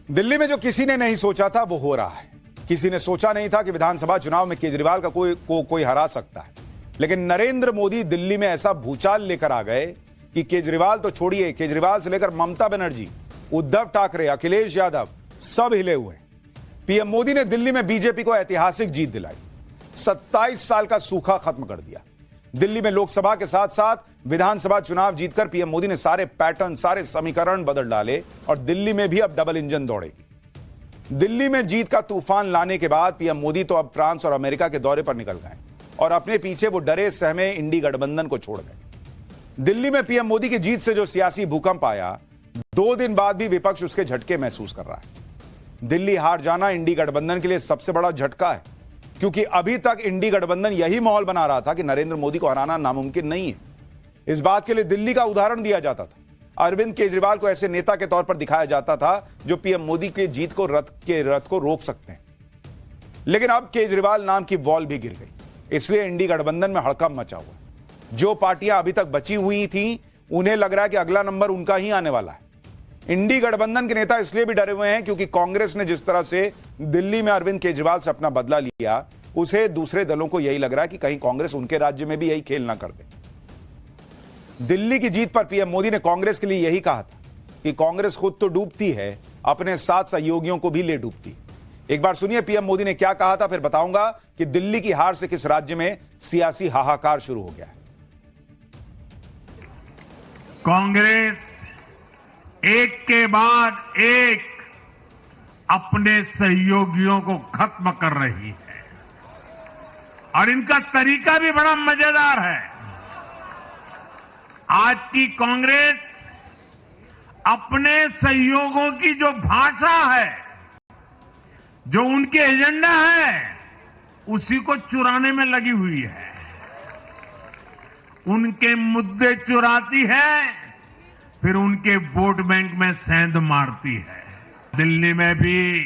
दिल्ली में जो किसी ने नहीं सोचा था वो हो रहा है। किसी ने सोचा नहीं था कि विधानसभा चुनाव में केजरीवाल का कोई हरा सकता है, लेकिन नरेंद्र मोदी दिल्ली में ऐसा भूचाल लेकर आ गए कि केजरीवाल तो छोड़िए, केजरीवाल से लेकर ममता बनर्जी, उद्धव ठाकरे, अखिलेश यादव सब हिले हुए। पीएम मोदी ने दिल्ली में बीजेपी को ऐतिहासिक जीत दिलाई, 27 साल का सूखा खत्म कर दिया। दिल्ली में लोकसभा के साथ साथ विधानसभा चुनाव जीतकर पीएम मोदी ने सारे पैटर्न, सारे समीकरण बदल डाले और दिल्ली में भी अब डबल इंजन दौड़ेगी। दिल्ली में जीत का तूफान लाने के बाद पीएम मोदी तो अब फ्रांस और अमेरिका के दौरे पर निकल गए और अपने पीछे वो डरे सहमे इंडी गठबंधन को छोड़ गए। दिल्ली में पीएम मोदी की जीत से जो सियासी भूकंप आया, 2 दिन बाद भी विपक्ष उसके झटके महसूस कर रहा है। दिल्ली हार जाना इंडी गठबंधन के लिए सबसे बड़ा झटका है, क्योंकि अभी तक इंडी गठबंधन यही माहौल बना रहा था कि नरेंद्र मोदी को हराना नामुमकिन नहीं है। इस बात के लिए दिल्ली का उदाहरण दिया जाता था। अरविंद केजरीवाल को ऐसे नेता के तौर पर दिखाया जाता था जो पीएम मोदी के जीत को रथ को रोक सकते हैं। लेकिन अब केजरीवाल नाम की वॉल भी गिर गई, इसलिए इंडी गठबंधन में हड़कंप मचा हुआ। जो पार्टियां अभी तक बची हुई थी, उन्हें लग रहा है कि अगला नंबर उनका ही आने वाला है। इंडी गठबंधन के नेता इसलिए भी डरे हुए हैं क्योंकि कांग्रेस ने जिस तरह से दिल्ली में अरविंद केजरीवाल से अपना बदला लिया, उसे दूसरे दलों को यही लग रहा है कि कहीं कांग्रेस उनके राज्य में भी यही खेल ना कर दे। दिल्ली की जीत पर पीएम मोदी ने कांग्रेस के लिए यही कहा था कि कांग्रेस खुद तो डूबती है, अपने साथ सहयोगियों को भी ले डूबती। एक बार सुनिए पीएम मोदी ने क्या कहा था, फिर बताऊंगा कि दिल्ली की हार से किस राज्य में सियासी हाहाकार शुरू हो गया है। कांग्रेस एक के बाद एक अपने सहयोगियों को खत्म कर रही है और इनका तरीका भी बड़ा मजेदार है। आज की कांग्रेस अपने सहयोगों की जो भाषा है, जो उनके एजेंडा है, उसी को चुराने में लगी हुई है। उनके मुद्दे चुराती है, फिर उनके वोट बैंक में सेंध मारती है। दिल्ली में भी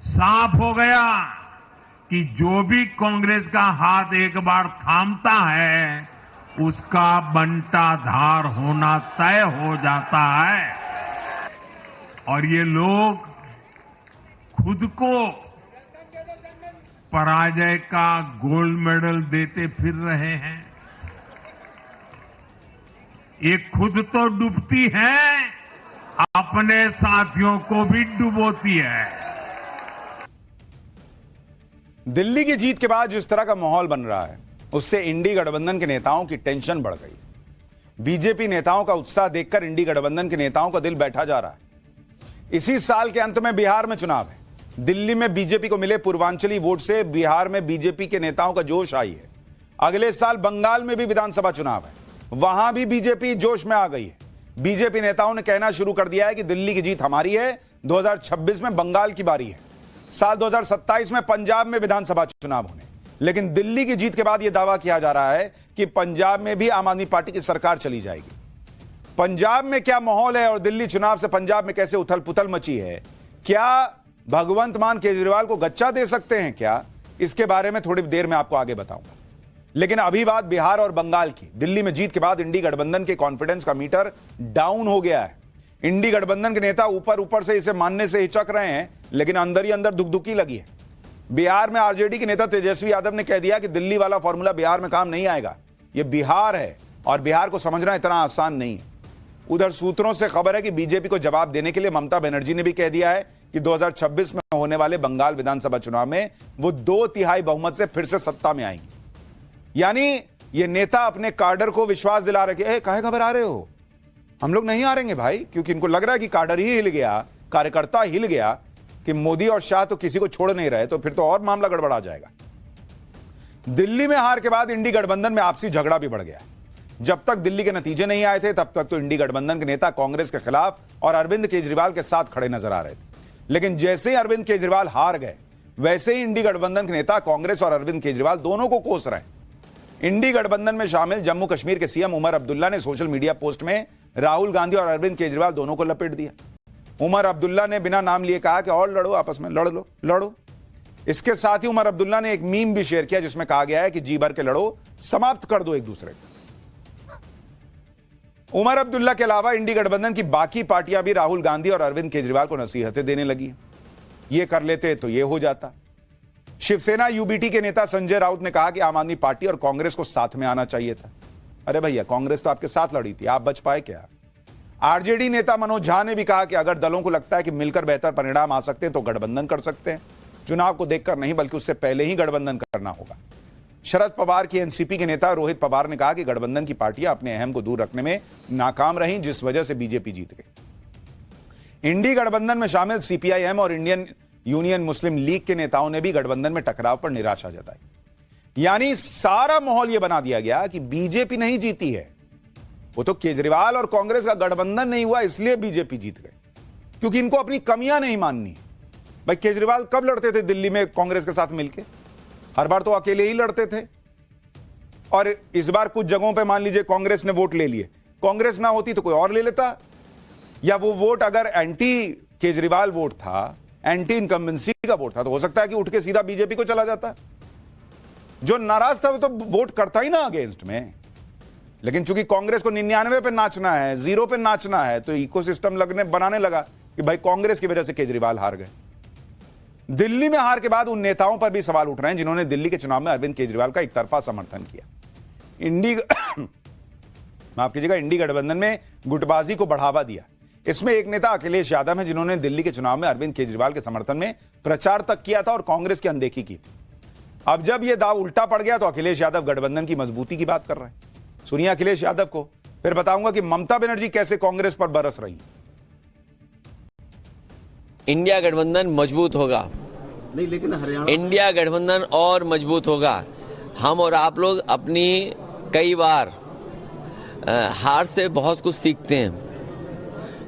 साफ हो गया कि जो भी कांग्रेस का हाथ एक बार थामता है, उसका बंटाधार होना तय हो जाता है। और ये लोग खुद को पराजय का गोल्ड मेडल देते फिर रहे हैं। ये खुद तो डूबती है, अपने साथियों को भी डुबोती है। दिल्ली की जीत के बाद जिस तरह का माहौल बन रहा है, उससे इंडी गठबंधन के नेताओं की टेंशन बढ़ गई। बीजेपी नेताओं का उत्साह देखकर इंडी गठबंधन के नेताओं का दिल बैठा जा रहा है। इसी साल के अंत में बिहार में चुनाव है। दिल्ली में बीजेपी को मिले पूर्वांचली वोट से बिहार में बीजेपी के नेताओं का जोश आई है। अगले साल बंगाल में भी विधानसभा चुनाव है, वहां भी बीजेपी जोश में आ गई है। बीजेपी नेताओं ने कहना शुरू कर दिया है कि दिल्ली की जीत हमारी है, 2026 में बंगाल की बारी है, साल 2027 में पंजाब में विधानसभा चुनाव होने। लेकिन दिल्ली की जीत के बाद यह दावा किया जा रहा है कि पंजाब में भी आम आदमी पार्टी की सरकार चली जाएगी। पंजाब में क्या माहौल है और दिल्ली चुनाव से पंजाब में कैसे उथल पुथल मची है, क्या भगवंत मान केजरीवाल को गच्चा दे सकते हैं क्या, इसके बारे में थोड़ी देर में आपको आगे बताऊंगा। लेकिन अभी बात बिहार और बंगाल की। दिल्ली में जीत के बाद इंडी गठबंधन के कॉन्फिडेंस का मीटर डाउन हो गया है। इंडी गठबंधन के नेता ऊपर से इसे मानने से हिचक रहे हैं, लेकिन अंदर ही अंदर दुखदुखी लगी है। बिहार में आरजेडी के नेता तेजस्वी यादव ने कह दिया कि दिल्ली वाला फॉर्मूला बिहार में काम नहीं आएगा। यह बिहार है और बिहार को समझना इतना आसान नहीं है। उधर सूत्रों से खबर है कि बीजेपी को जवाब देने के लिए ममता बनर्जी ने भी कह दिया है कि 2026 में होने वाले बंगाल विधानसभा चुनाव में वो 2/3 बहुमत से फिर से सत्ता में आएंगी। यानी ये नेता अपने कार्डर को विश्वास दिला रहे हैं, काहे घबरा रहे हो, हम लोग नहीं हारेंगे भाई, क्योंकि इनको लग रहा है कि कार्डर ही हिल गया, कार्यकर्ता हिल गया कि मोदी और शाह तो किसी को छोड़ नहीं रहे, तो फिर तो और मामला गड़बड़ा जाएगा। दिल्ली में हार के बाद इंडी गठबंधन में आपसी झगड़ा भी बढ़ गया। जब तक दिल्ली के नतीजे नहीं आए थे, तब तक तो इंडी गठबंधन के नेता कांग्रेस के खिलाफ और अरविंद केजरीवाल के साथ खड़े नजर आ रहे थे। लेकिन जैसे ही अरविंद केजरीवाल हार गए, वैसे ही इंडी गठबंधन के नेता कांग्रेस और अरविंद केजरीवाल दोनों को कोस रहे हैं। इंडी गठबंधन में शामिल जम्मू कश्मीर के सीएम उमर अब्दुल्ला ने सोशल मीडिया पोस्ट में राहुल गांधी और अरविंद केजरीवाल दोनों को लपेट दिया। उमर अब्दुल्ला ने बिना नाम लिए कहा कि और लड़ो, आपस में लड़ो। इसके साथ ही उमर अब्दुल्ला ने एक मीम भी शेयर किया जिसमें कहा गया है कि जी भर के लड़ो, समाप्त कर दो एक दूसरे को। उमर अब्दुल्ला के अलावा इंडी गठबंधन की बाकी पार्टियां भी राहुल गांधी और अरविंद केजरीवाल को नसीहतें देने लगी। ये कर लेते तो ये हो जाता। शिवसेना यूबीटी के नेता संजय राउत ने कहा कि आम आदमी पार्टी और कांग्रेस को साथ में आना चाहिए था। अरे भैया, कांग्रेस तो आपके साथ लड़ी थी, आप बच पाए क्या? आरजेडी नेता मनोज झा ने भी कहा कि अगर दलों को लगता है कि मिलकर बेहतर परिणाम आ सकते हैं तो गठबंधन कर सकते हैं। चुनाव को देखकर नहीं, बल्कि उससे पहले ही गठबंधन करना होगा। शरद पवार की एनसीपी के नेता रोहित पवार ने कहा कि गठबंधन की पार्टियां अपने अहम को दूर रखने में नाकाम रहीं, जिस वजह से बीजेपी जीत गई। इंडी गठबंधन में शामिल सीपीआईएम और इंडियन यूनियन मुस्लिम लीग के नेताओं ने भी गठबंधन में टकराव पर निराशा जताई। यानी सारा माहौल यह बना दिया गया कि बीजेपी नहीं जीती है, वो तो केजरीवाल और कांग्रेस का गठबंधन नहीं हुआ इसलिए बीजेपी जीत गए, क्योंकि इनको अपनी कमियां नहीं माननी। भाई, केजरीवाल कब लड़ते थे दिल्ली में कांग्रेस के साथ मिलकर? हर बार तो अकेले ही लड़ते थे। और इस बार कुछ जगहों पे मान लीजिए कांग्रेस ने वोट ले लिए, कांग्रेस ना होती तो कोई और ले लेता, या वो वोट अगर एंटी केजरीवाल वोट था, एंटी इनकम्बेंसी का वोट था, तो हो सकता है कि उठ के सीधा बीजेपी को चला जाता। जो नाराज था वो तो वोट करता ही ना अगेंस्ट में। लेकिन चूंकि कांग्रेस को 99 पे नाचना है, 0 पे नाचना है, तो इकोसिस्टम बनाने लगा कि भाई कांग्रेस की वजह से केजरीवाल हार गए। दिल्ली में हार के बाद उन नेताओं पर भी सवाल उठ रहे हैं जिन्होंने दिल्ली के चुनाव में अरविंद केजरीवाल का एकतरफा समर्थन किया। माफ कीजिएगा, इंडी गठबंधन में गुटबाजी को बढ़ावा दिया। इसमें एक नेता अखिलेश यादव है, जिन्होंने दिल्ली के चुनाव में अरविंद केजरीवाल के समर्थन में प्रचार तक किया था और कांग्रेस की अनदेखी की थी। अब जब यह दाव उल्टा पड़ गया तो अखिलेश यादव गठबंधन की मजबूती की बात कर रहे हैं। सुनिए अखिलेश यादव को, फिर बताऊंगा कि ममता बनर्जी कैसे कांग्रेस पर बरस रही। इंडिया गठबंधन मजबूत होगा, नहीं लेकिन हरियाणा इंडिया गठबंधन और मजबूत होगा। हम और आप लोग अपनी कई बार हार से बहुत कुछ सीखते हैं।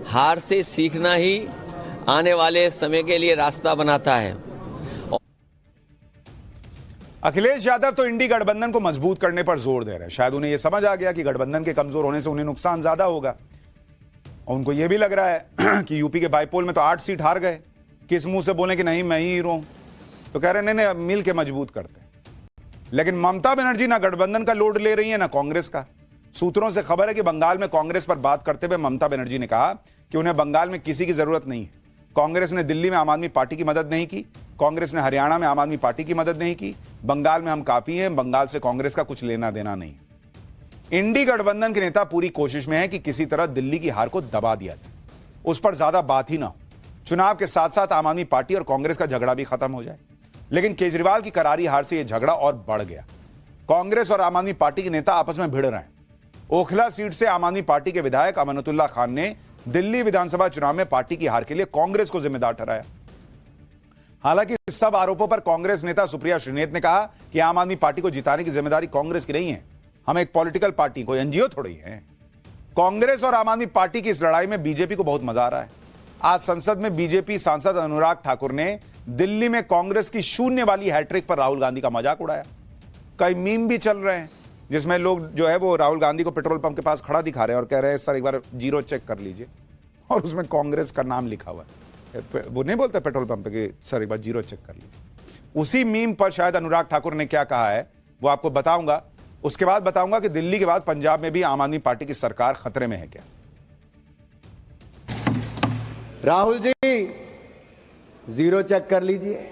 हार से सीखना ही आने वाले समय के लिए रास्ता बनाता है। अखिलेश यादव तो इंडी गठबंधन को मजबूत करने पर जोर दे रहे हैं। शायद उन्हें यह समझ आ गया कि गठबंधन के कमजोर होने से उन्हें नुकसान ज्यादा होगा, और उनको यह भी लग रहा है कि यूपी के बाईपोल में तो 8 सीट हार गए, किस मुंह से बोले कि नहीं मैं ही हीरो हूं, तो कह रहे नहीं मिल के मजबूत करते। लेकिन ममता बनर्जी ना गठबंधन का लोड ले रही है ना कांग्रेस का। सूत्रों से खबर है कि बंगाल में कांग्रेस पर बात करते हुए ममता बनर्जी ने कहा कि उन्हें बंगाल में किसी की जरूरत नहीं है। कांग्रेस ने दिल्ली में आम आदमी पार्टी की मदद नहीं की, कांग्रेस ने हरियाणा में आम आदमी पार्टी की मदद नहीं की, बंगाल में हम काफी हैं, बंगाल से कांग्रेस का कुछ लेना देना नहीं। इंडी गठबंधन के नेता पूरी कोशिश में है कि किसी तरह दिल्ली की हार को दबा दिया जाए, उस पर ज्यादा बात ही ना हो, चुनाव के साथ साथ आम आदमी पार्टी और कांग्रेस का झगड़ा भी खत्म हो जाए। लेकिन केजरीवाल की करारी हार से यह झगड़ा और बढ़ गया। कांग्रेस और आम आदमी पार्टी के नेता आपस में भिड़ रहे हैं। ओखला सीट से आम आदमी पार्टी के विधायक अमानतुल्लाह खान ने दिल्ली विधानसभा चुनाव में पार्टी की हार के लिए कांग्रेस को जिम्मेदार ठहराया। हालांकि इस सब आरोपों पर कांग्रेस नेता सुप्रिया श्रीनेत ने कहा कि आम आदमी पार्टी को जिताने की जिम्मेदारी कांग्रेस की नहीं है, हम एक पॉलिटिकल पार्टी, कोई एनजीओ थोड़ी है। कांग्रेस और आम आदमी पार्टी की इस लड़ाई में बीजेपी को बहुत मजा आ रहा है। आज संसद में बीजेपी सांसद अनुराग ठाकुर ने दिल्ली में कांग्रेस की शून्य वाली हैट्रिक पर राहुल गांधी का मजाक उड़ाया। कई मीम भी चल रहे हैं जिसमें लोग जो है वो राहुल गांधी को पेट्रोल पंप के पास खड़ा दिखा रहे हैं और कह रहे हैं सर एक बार जीरो चेक कर लीजिए, और उसमें कांग्रेस का नाम लिखा हुआ है। वो नहीं बोलते पेट्रोल पंप पे कि सर एक बार जीरो चेक कर लीजिए। उसी मीम पर शायद अनुराग ठाकुर ने क्या कहा है वो आपको बताऊंगा। उसके बाद बताऊंगा कि दिल्ली के बाद पंजाब में भी आम आदमी पार्टी की सरकार खतरे में है क्या। राहुल जी जीरो चेक कर लीजिए,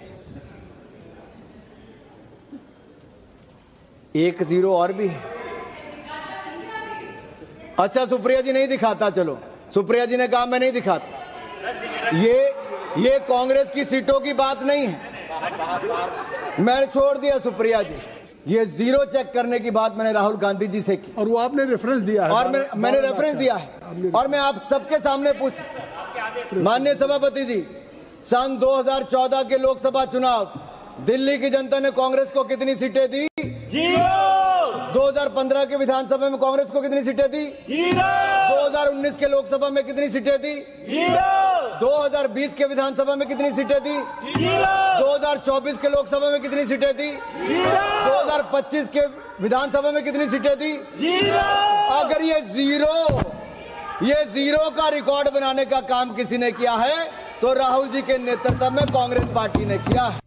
1 0 और भी। अच्छा सुप्रिया जी नहीं दिखाता, चलो सुप्रिया जी ने कहा मैं नहीं दिखाता। ये कांग्रेस की सीटों की बात नहीं है, मैंने छोड़ दिया सुप्रिया जी। ये जीरो चेक करने की बात मैंने राहुल गांधी जी से की, और वो आपने रेफरेंस दिया है, और मैंने रेफरेंस दिया है, और मैं आप सबके सामने पूछ माननीय सभापति जी, सन 2014 के लोकसभा चुनाव दिल्ली की जनता ने कांग्रेस को कितनी सीटें दी? 2015 के विधानसभा में कांग्रेस को कितनी सीटें दी? 2019 के लोकसभा में कितनी सीटें दी? 2020 के विधानसभा में कितनी सीटें दी? 2024 के लोकसभा में कितनी सीटें दी? 2025 के विधानसभा में कितनी सीटें दी? अगर ये जीरो का रिकॉर्ड बनाने का काम किसी ने किया है तो राहुल जी के नेतृत्व में कांग्रेस पार्टी ने किया है।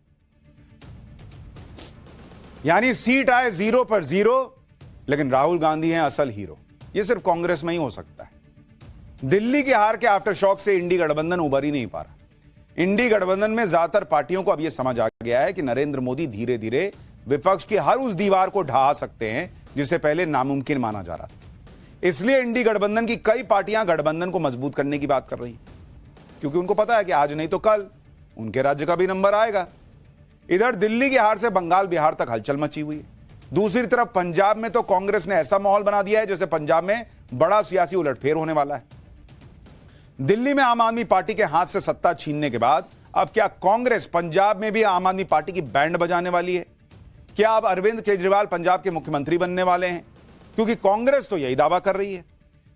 यानी सीट आए 0 पर 0, लेकिन राहुल गांधी हैं असल हीरो। यह सिर्फ कांग्रेस में ही हो सकता है। दिल्ली की हार के आफ्टर शॉक से इंडी गठबंधन उबर ही नहीं पा रहा। इंडी गठबंधन में ज्यादातर पार्टियों को अब यह समझ आ गया है कि नरेंद्र मोदी धीरे धीरे विपक्ष की हर उस दीवार को ढहा सकते हैं जिसे पहले नामुमकिन माना जा रहा था। इसलिए इंडी गठबंधन की कई पार्टियां गठबंधन को मजबूत करने की बात कर रही हैं, क्योंकि उनको पता है कि आज नहीं तो कल उनके राज्य का भी नंबर आएगा। इधर दिल्ली की हार से बंगाल बिहार तक हलचल मची हुई है। दूसरी तरफ पंजाब में तो कांग्रेस ने ऐसा माहौल बना दिया है जैसे पंजाब में बड़ा सियासी उलटफेर होने वाला है। दिल्ली में आम आदमी पार्टी के हाथ से सत्ता छीनने के बाद अब क्या कांग्रेस पंजाब में भी आम आदमी पार्टी की बैंड बजाने वाली है? क्या अब अरविंद केजरीवाल पंजाब के मुख्यमंत्री बनने वाले हैं? क्योंकि कांग्रेस तो यही दावा कर रही है।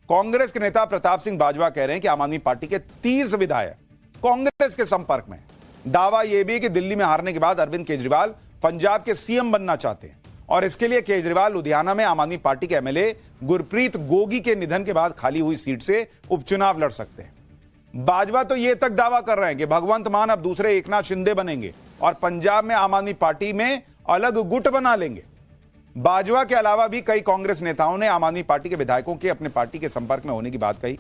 कांग्रेस के नेता प्रताप सिंह बाजवा कह रहे हैं कि आम आदमी पार्टी के 30 विधायक कांग्रेस के संपर्क में। दावा यह भी है कि दिल्ली में हारने के बाद अरविंद केजरीवाल पंजाब के सीएम बनना चाहते हैं और इसके लिए केजरीवाल लुधियाना में आम आदमी पार्टी के एमएलए गुरप्रीत गोगी के निधन के बाद खाली हुई सीट से उपचुनाव लड़ सकते हैं। बाजवा तो यह तक दावा कर रहे हैं कि भगवंत मान अब दूसरे एकनाथ शिंदे बनेंगे और पंजाब में आम आदमी पार्टी में अलग गुट बना लेंगे। बाजवा के अलावा भी कई कांग्रेस नेताओं ने आम आदमी पार्टी के विधायकों के अपने पार्टी के संपर्क में होने की बात कही।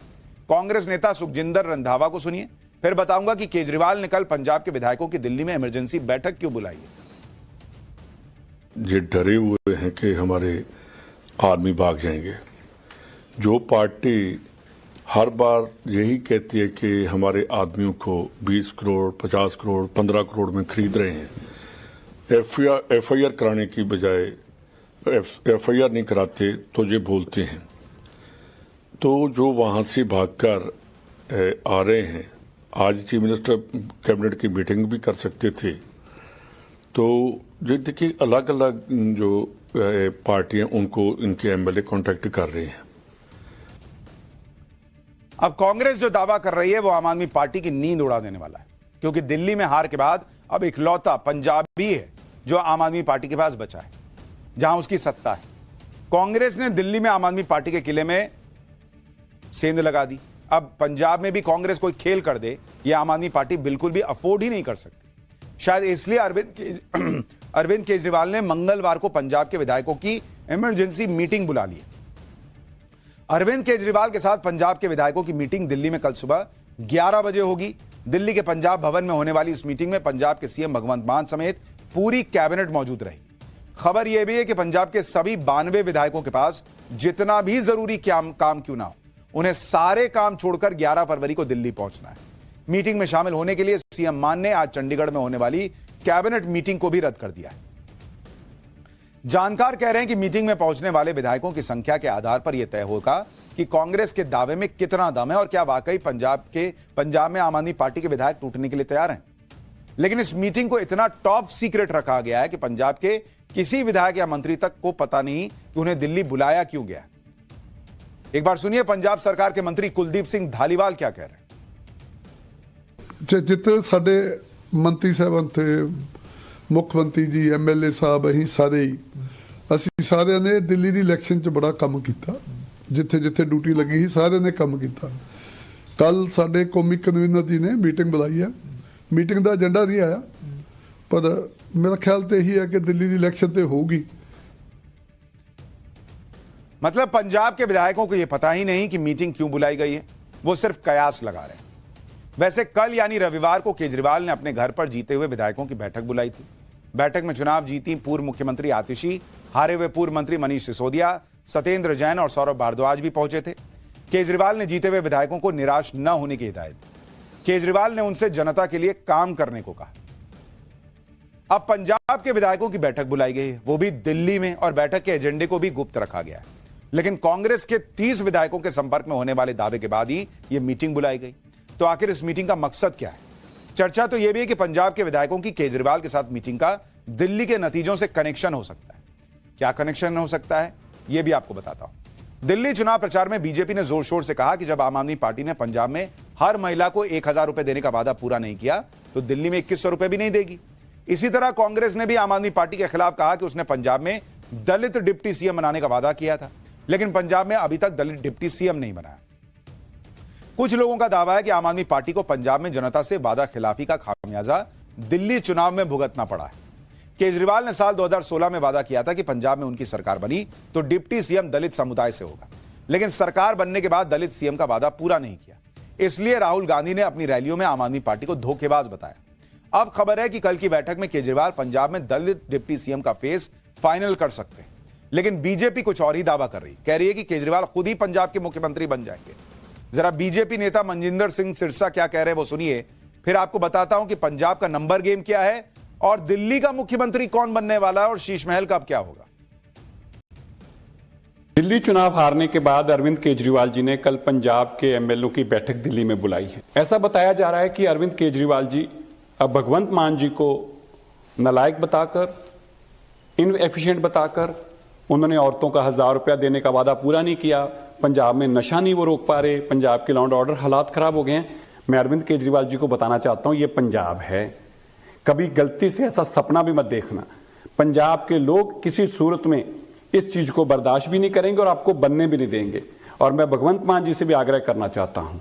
कांग्रेस नेता सुखजिंदर रंधावा को सुनिए, फिर बताऊंगा कि केजरीवाल ने कल पंजाब के विधायकों की दिल्ली में इमरजेंसी बैठक क्यों बुलाई है। ये डरे हुए हैं कि हमारे आदमी भाग जाएंगे। जो पार्टी हर बार यही कहती है कि हमारे आदमियों को 20 करोड़ 50 करोड़ 15 करोड़ में खरीद रहे हैं, एफआईआर कराने की बजाय एफआईआर नहीं कराते तो ये बोलते हैं। तो जो वहां से भागकर आ रहे हैं, आज चीफ मिनिस्टर कैबिनेट की मीटिंग भी कर सकते थे। तो ये देखिए अलग अलग जो पार्टियां उनको इनके एमएलए कांटेक्ट कर रहे हैं। अब कांग्रेस जो दावा कर रही है वो आम आदमी पार्टी की नींद उड़ा देने वाला है, क्योंकि दिल्ली में हार के बाद अब इकलौता पंजाबी है जो आम आदमी पार्टी के पास बचा है जहां उसकी सत्ता है। कांग्रेस ने दिल्ली में आम आदमी पार्टी के किले में सेंध लगा दी। अब पंजाब में भी कांग्रेस कोई खेल कर दे, यह आम आदमी पार्टी बिल्कुल भी अफोर्ड ही नहीं कर सकती। शायद इसलिए अरविंद केजरीवाल ने मंगलवार को पंजाब के विधायकों की इमरजेंसी मीटिंग बुला ली है। अरविंद केजरीवाल के साथ पंजाब के विधायकों की मीटिंग दिल्ली में कल सुबह 11 बजे होगी। दिल्ली के पंजाब भवन में होने वाली इस मीटिंग में पंजाब के सीएम भगवंत मान समेत पूरी कैबिनेट मौजूद रहेगी। खबर यह भी है कि पंजाब के सभी 92 विधायकों के पास जितना भी जरूरी काम क्यों ना हो, उन्हें सारे काम छोड़कर 11 फरवरी को दिल्ली पहुंचना है। मीटिंग में शामिल होने के लिए सीएम मान ने आज चंडीगढ़ में होने वाली कैबिनेट मीटिंग को भी रद्द कर दिया है। जानकार कह रहे हैं कि मीटिंग में पहुंचने वाले विधायकों की संख्या के आधार पर यह तय होगा कि कांग्रेस के दावे में कितना दम है और क्या वाकई पंजाब में आम आदमी पार्टी के विधायक टूटने के लिए तैयार हैं। लेकिन इस मीटिंग को इतना टॉप सीक्रेट रखा गया है कि पंजाब के किसी विधायक या मंत्री तक को पता नहीं कि उन्हें दिल्ली बुलाया क्यों गया। एक बार सुनिए पंजाब सरकार के मंत्री कुलदीप सिंह धालीवाल क्या कह रहे हैं। जितने साडे मंत्री साहब थे, मुख्यमंत्री जी, एमएलए साहब, असी सारे ने दिल्ली की इलैक्शन च बड़ा काम किया। जिथे जिथे ड्यूटी लगी ही सारे ने काम किया। कल साडे कौमी कन्वीनर जी ने मीटिंग बुलाई है। मीटिंग का एजेंडा नहीं आया, पर मेरा ख्याल तो यही है कि दिल्ली की इलैक्शन तो होगी। मतलब पंजाब के विधायकों को यह पता ही नहीं कि मीटिंग क्यों बुलाई गई है, वो सिर्फ कयास लगा रहे हैं। वैसे कल यानी रविवार को केजरीवाल ने अपने घर पर जीते हुए विधायकों की बैठक बुलाई थी। बैठक में चुनाव जीती पूर्व मुख्यमंत्री आतिशी, हारे हुए पूर्व मंत्री मनीष सिसोदिया, सत्येंद्र जैन और सौरभ भारद्वाज भी पहुंचे थे। केजरीवाल ने जीते हुए विधायकों को निराश न होने की हिदायत दी। केजरीवाल ने उनसे जनता के लिए काम करने को कहा। अब पंजाब के विधायकों की बैठक बुलाई गई है, वो भी दिल्ली में, और बैठक के एजेंडे को भी गुप्त रखा गया है। लेकिन कांग्रेस के 30 विधायकों के संपर्क में होने वाले दावे के बाद ही यह मीटिंग बुलाई गई। तो आखिर इस मीटिंग का मकसद क्या है? चर्चा तो यह भी है कि पंजाब के विधायकों की केजरीवाल के साथ मीटिंग का दिल्ली के नतीजों से कनेक्शन हो सकता है। क्या कनेक्शन हो सकता है, यह भी आपको बताता हूं। दिल्ली चुनाव प्रचार में बीजेपी ने जोर शोर से कहा कि जब आम आदमी पार्टी ने पंजाब में हर महिला को 1000 रुपए देने का वादा पूरा नहीं किया तो दिल्ली में 2100 रुपए भी नहीं देगी। इसी तरह कांग्रेस ने भी आम आदमी पार्टी के खिलाफ कहा कि उसने पंजाब में दलित डिप्टी सीएम बनाने का वादा किया था, लेकिन पंजाब में अभी तक दलित डिप्टी सीएम नहीं बनाया। कुछ लोगों का दावा है कि आम आदमी पार्टी को पंजाब में जनता से वादा खिलाफी का खामियाजा दिल्ली चुनाव में भुगतना पड़ा है। केजरीवाल ने साल 2016 में वादा किया था कि पंजाब में उनकी सरकार बनी तो डिप्टी सीएम दलित समुदाय से होगा। लेकिन सरकार बनने के बाद दलित सीएम का वादा पूरा नहीं किया। इसलिए राहुल गांधी ने अपनी रैलियों में आम आदमी पार्टी को धोखेबाज बताया। अब खबर है कि कल की बैठक में केजरीवाल पंजाब में दलित डिप्टी सीएम का फेस फाइनल कर सकते हैं, लेकिन बीजेपी कुछ और ही दावा कर रही, कह रही है कि केजरीवाल खुद ही पंजाब के मुख्यमंत्री बन जाएंगे। जरा बीजेपी नेता मनजिंदर सिंह सिरसा क्या कह रहे हैं वो सुनिए, फिर आपको बताता हूं कि पंजाब का नंबर गेम क्या है और दिल्ली का मुख्यमंत्री कौन बनने वाला है और शीश महल का अब क्या होगा। दिल्ली चुनाव हारने के बाद अरविंद केजरीवाल जी ने कल पंजाब के एमएलओ की बैठक दिल्ली में बुलाई है। ऐसा बताया जा रहा है कि अरविंद केजरीवाल जी अब भगवंत मान जी को नालायक बताकर, इनएफिशिएंट बताकर, उन्होंने औरतों का 1000 रुपया देने का वादा पूरा नहीं किया, पंजाब में नशा नहीं वो रोक पा रहे, पंजाब के लॉ एंड ऑर्डर हालात खराब हो गए हैं। मैं अरविंद केजरीवाल जी को बताना चाहता हूं, ये पंजाब है, कभी गलती से ऐसा सपना भी मत देखना। पंजाब के लोग किसी सूरत में इस चीज को बर्दाश्त भी नहीं करेंगे और आपको बनने भी नहीं देंगे। और मैं भगवंत मान जी से भी आग्रह करना चाहता हूं,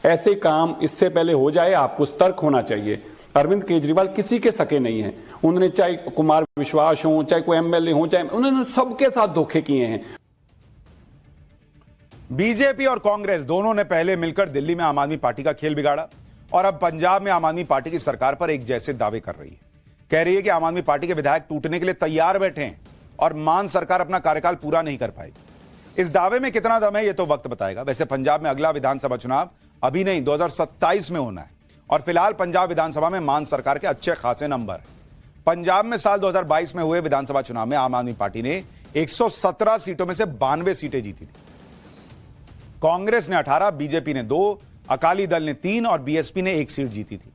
ऐसे काम इससे पहले हो जाए, आपको सतर्क होना चाहिए। अरविंद केजरीवाल किसी के सके नहीं हैं, उन्होंने चाहे कुमार विश्वास हो, चाहे कोई एमएलए हो, चाहे उन्होंने सबके साथ धोखे किए हैं। बीजेपी और कांग्रेस दोनों ने पहले मिलकर दिल्ली में आम आदमी पार्टी का खेल बिगाड़ा और अब पंजाब में आम आदमी पार्टी की सरकार पर एक जैसे दावे कर रही है। कह रही है कि आम आदमी पार्टी के विधायक टूटने के लिए तैयार बैठे हैं और मान सरकार अपना कार्यकाल पूरा नहीं कर पाएगी। इस दावे में कितना दम है, यह तो वक्त बताएगा। वैसे पंजाब में अगला विधानसभा चुनाव अभी नहीं, 2027 में होना है और फिलहाल पंजाब विधानसभा में मान सरकार के अच्छे खासे नंबर है। पंजाब में साल 2022 में हुए विधानसभा चुनाव में आम आदमी पार्टी ने 117 सीटों में से 92 सीटें जीती थी। कांग्रेस ने 18, बीजेपी ने 2, अकाली दल ने 3 और बीएसपी ने 1 सीट जीती थी।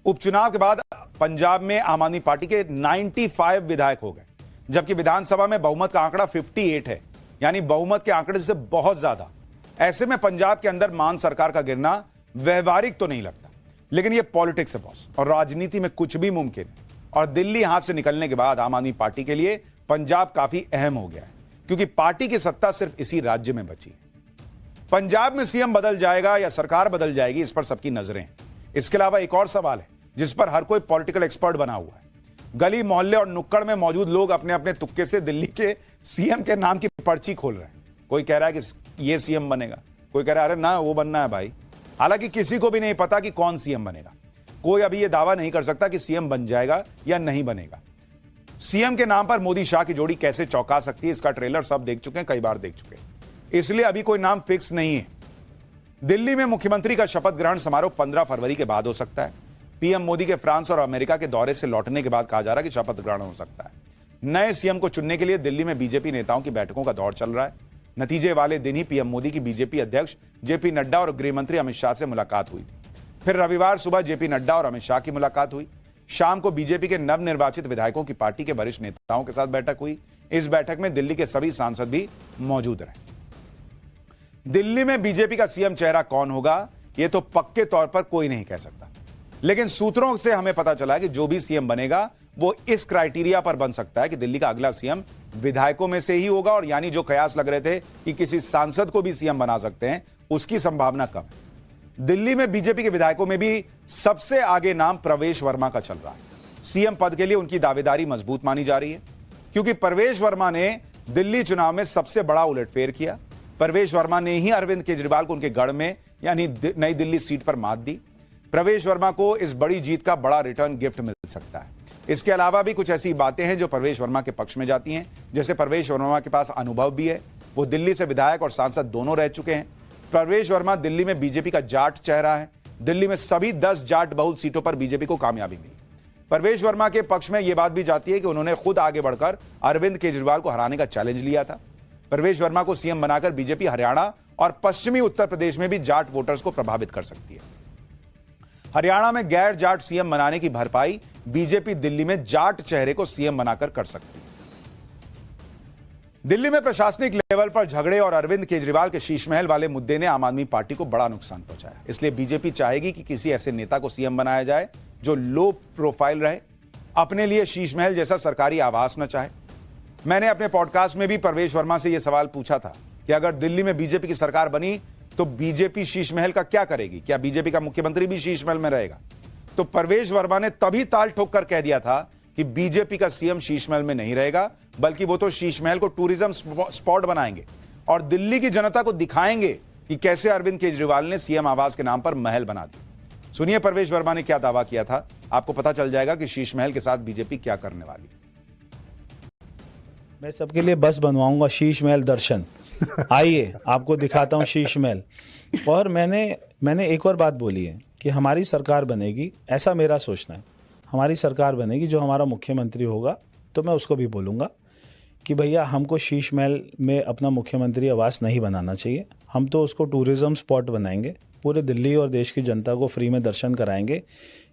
उपचुनाव के बाद पंजाब में आम आदमी पार्टी के 95 विधायक हो गए, जबकि विधानसभा में बहुमत का आंकड़ा 58 है, यानी बहुमत के आंकड़े से बहुत ज्यादा। ऐसे में पंजाब के अंदर मान सरकार का गिरना व्यवहारिक तो नहीं लगता, लेकिन यह पॉलिटिक्स है बॉस, और राजनीति में कुछ भी मुमकिन है। और दिल्ली हाथ से निकलने के बाद आम आदमी पार्टी के लिए पंजाब काफी अहम हो गया है, क्योंकि पार्टी की सत्ता सिर्फ इसी राज्य में बची है। पंजाब में सीएम बदल जाएगा या सरकार बदल जाएगी, इस पर सबकी नजरें हैं। इसके अलावा एक और सवाल है जिस पर हर कोई पॉलिटिकल एक्सपर्ट बना हुआ है। गली मोहल्ले और नुक्कड़ में मौजूद लोग अपने अपने तुक्के से दिल्ली के सीएम के नाम की पर्ची खोल रहे हैं। कोई कह रहा है कि ये सीएम बनेगा, कोई कह रहा है अरे ना वो बनना है भाई। हालांकि किसी को भी नहीं पता कि कौन सीएम बनेगा। कोई अभी यह दावा नहीं कर सकता कि सीएम बन जाएगा या नहीं बनेगा। सीएम के नाम पर मोदी शाह की जोड़ी कैसे चौंका सकती है, इसका ट्रेलर सब देख चुके हैं, कई बार देख चुके हैं, इसलिए अभी कोई नाम फिक्स नहीं है। दिल्ली में मुख्यमंत्री का शपथ ग्रहण समारोह 15 फरवरी के बाद हो सकता है। पीएम मोदी के फ्रांस और अमेरिका के दौरे से लौटने के बाद कहा जा रहा है कि शपथ ग्रहण हो सकता है। नए सीएम को चुनने के लिए दिल्ली में बीजेपी नेताओं की बैठकों का दौर चल रहा है। नतीजे वाले दिन ही पीएम मोदी की बीजेपी अध्यक्ष जेपी नड्डा और गृह मंत्री अमित शाह से मुलाकात हुई थी। फिर रविवार सुबह जेपी नड्डा और अमित शाह की मुलाकात हुई। शाम को बीजेपी के नवनिर्वाचित विधायकों की पार्टी के वरिष्ठ नेताओं के साथ बैठक हुई। इस बैठक में दिल्ली के सभी सांसद भी मौजूद रहे। दिल्ली में बीजेपी का सीएम चेहरा कौन होगा, यह तो पक्के तौर पर कोई नहीं कह सकता, लेकिन सूत्रों से हमें पता चला है कि जो भी सीएम बनेगा वो इस क्राइटेरिया पर बन सकता है कि दिल्ली का अगला सीएम विधायकों में से ही होगा, और यानी जो कयास लग रहे थे कि किसी सांसद को भी सीएम बना सकते हैं, उसकी संभावना कम है। दिल्ली में बीजेपी के विधायकों में भी सबसे आगे नाम प्रवेश वर्मा का चल रहा है। सीएम पद के लिए उनकी दावेदारी मजबूत मानी जा रही है, क्योंकि प्रवेश वर्मा ने दिल्ली चुनाव में सबसे बड़ा उलटफेर किया। प्रवेश वर्मा ने ही अरविंद केजरीवाल को उनके गढ़ में यानी नई दिल्ली सीट पर मात दी। प्रवेश वर्मा को इस बड़ी जीत का बड़ा रिटर्न गिफ्ट मिल सकता है। इसके अलावा भी कुछ ऐसी बातें हैं जो प्रवेश वर्मा के पक्ष में जाती हैं, जैसे प्रवेश वर्मा के पास अनुभव भी है, वो दिल्ली से विधायक और सांसद दोनों रह चुके हैं। प्रवेश वर्मा दिल्ली में बीजेपी का जाट चेहरा है। दिल्ली में सभी 10 जाट बहुल सीटों पर बीजेपी को कामयाबी मिली। प्रवेश वर्मा के पक्ष में यह बात भी जाती है कि उन्होंने खुद आगे बढ़कर अरविंद केजरीवाल को हराने का चैलेंज लिया था। प्रवेश वर्मा को सीएम बनाकर बीजेपी हरियाणा और पश्चिमी उत्तर प्रदेश में भी जाट वोटर्स को प्रभावित कर सकती है। हरियाणा में गैर जाट सीएम बनाने की भरपाई बीजेपी दिल्ली में जाट चेहरे को सीएम बनाकर कर सकती है। दिल्ली में प्रशासनिक लेवल पर झगड़े और अरविंद केजरीवाल के शीश महल वाले मुद्दे ने आम आदमी पार्टी को बड़ा नुकसान पहुंचाया। इसलिए बीजेपी चाहेगी कि किसी ऐसे नेता को सीएम बनाया जाए जो लो प्रोफाइल रहे, अपने लिए शीश महल जैसा सरकारी आवास न चाहे। मैंने अपने पॉडकास्ट में भी प्रवेश वर्मा से यह सवाल पूछा था कि अगर दिल्ली में बीजेपी की सरकार बनी तो बीजेपी शीश महल का क्या करेगी, क्या बीजेपी का मुख्यमंत्री भी शीश महल में रहेगा? तो प्रवेश वर्मा ने तभी ताल ठोक कर कह दिया था कि बीजेपी का सीएम शीश महल में नहीं रहेगा, बल्कि वो तो शीश महल को टूरिज्म स्पॉट बनाएंगे और दिल्ली की जनता को दिखाएंगे कि कैसे अरविंद केजरीवाल ने सीएम आवास के नाम पर महल बना दी। सुनिए परवेश वर्मा ने क्या दावा किया था, आपको पता चल जाएगा कि शीश महल के साथ बीजेपी क्या करने वाली। मैं सबके लिए बस बनवाऊंगा, शीश महल दर्शन। आइए आपको दिखाता हूं शीश महल। और मैंने एक और बात बोली है कि हमारी सरकार बनेगी, ऐसा मेरा सोचना है, हमारी सरकार बनेगी, जो हमारा मुख्यमंत्री होगा तो मैं उसको भी बोलूंगा कि भैया हमको शीश महल में अपना मुख्यमंत्री आवास नहीं बनाना चाहिए, हम तो उसको टूरिज्म स्पॉट बनाएंगे, पूरे दिल्ली और देश की जनता को फ्री में दर्शन कराएंगे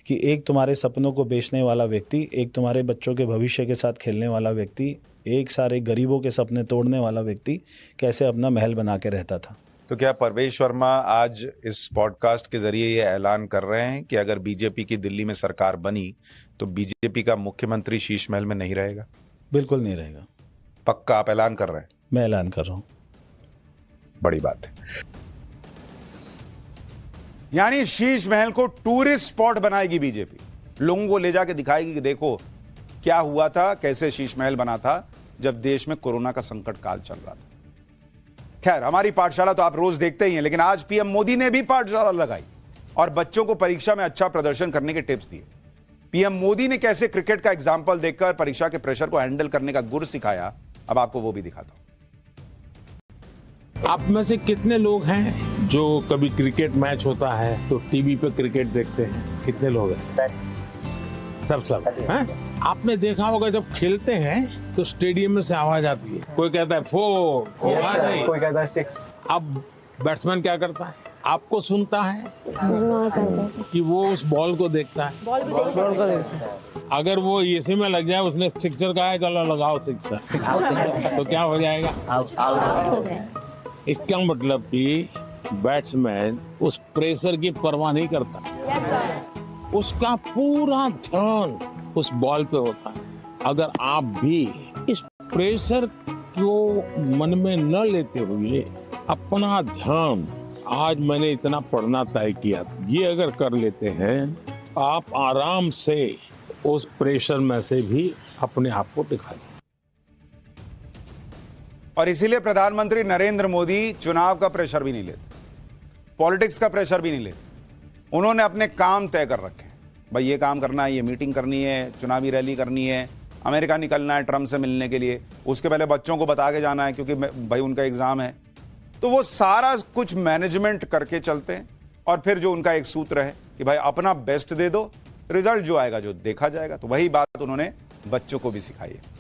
कि एक तुम्हारे सपनों को बेचने वाला व्यक्ति, एक तुम्हारे बच्चों के भविष्य के साथ खेलने वाला व्यक्ति, एक सारे गरीबों के सपने तोड़ने वाला व्यक्ति कैसे अपना महल बना के रहता था। तो क्या परवेश वर्मा आज इस पॉडकास्ट के जरिए ये ऐलान कर रहे हैं कि अगर बीजेपी की दिल्ली में सरकार बनी तो बीजेपी का मुख्यमंत्री शीश महल में नहीं रहेगा? बिल्कुल नहीं रहेगा। पक्का आप ऐलान कर रहे हैं? मैं ऐलान कर रहा हूं। बड़ी बात है। यानी शीश महल को टूरिस्ट स्पॉट बनाएगी बीजेपी, लोगों को ले जाके दिखाएगी कि देखो क्या हुआ था, कैसे शीश महल बना था जब देश में कोरोना का संकट काल चल रहा था। खैर, हमारी पाठशाला तो आप रोज देखते ही हैं, लेकिन आज पीएम मोदी ने भी पाठशाला लगाई और बच्चों को परीक्षा में अच्छा प्रदर्शन करने के टिप्स दिए। पीएम मोदी ने कैसे क्रिकेट का एग्जाम्पल देकर परीक्षा के प्रेशर को हैंडल करने का गुर सिखाया, अब आपको वो भी दिखाता हूं। आप में से कितने लोग हैं जो कभी क्रिकेट मैच होता है तो टीवी पे क्रिकेट देखते हैं? कितने लोग हैं? सब हैं? आपने देखा होगा जब खेलते हैं तो स्टेडियम में से आवाज आती है, कोई कहता है 4 आवाज आई, कोई कहता है 6। अब बैट्समैन क्या करता है? आपको सुनता है कि वो उस बॉल को देखता है? बॉल को देखता है। अगर वो इसी में लग जाए, उसने सिक्सर कहा है, चलो लगाओ सिक्सर, तो क्या हो जाएगा? इसका मतलब कि बैट्समैन उस प्रेशर की परवाह नहीं करता, उसका पूरा ध्यान उस बॉल पे होता है। अगर आप भी इस प्रेशर को मन में न लेते हुए अपना ध्यान, आज मैंने इतना पढ़ना तय किया, ये अगर कर लेते हैं, आप आराम से उस प्रेशर में से भी अपने आप को दिखा सकते। और इसीलिए प्रधानमंत्री नरेंद्र मोदी चुनाव का प्रेशर भी नहीं लेते, पॉलिटिक्स का प्रेशर भी नहीं लेते। उन्होंने अपने काम तय कर रखे, भाई ये काम करना है, ये मीटिंग करनी है, चुनावी रैली करनी है, अमेरिका निकलना है ट्रम्प से मिलने के लिए, उसके पहले बच्चों को बता के जाना है क्योंकि भाई उनका एग्जाम है। तो वो सारा कुछ मैनेजमेंट करके चलते हैं और फिर जो उनका एक सूत्र है कि भाई अपना बेस्ट दे दो, रिजल्ट जो आएगा जो देखा जाएगा। तो वही बात उन्होंने बच्चों को भी सिखाई है।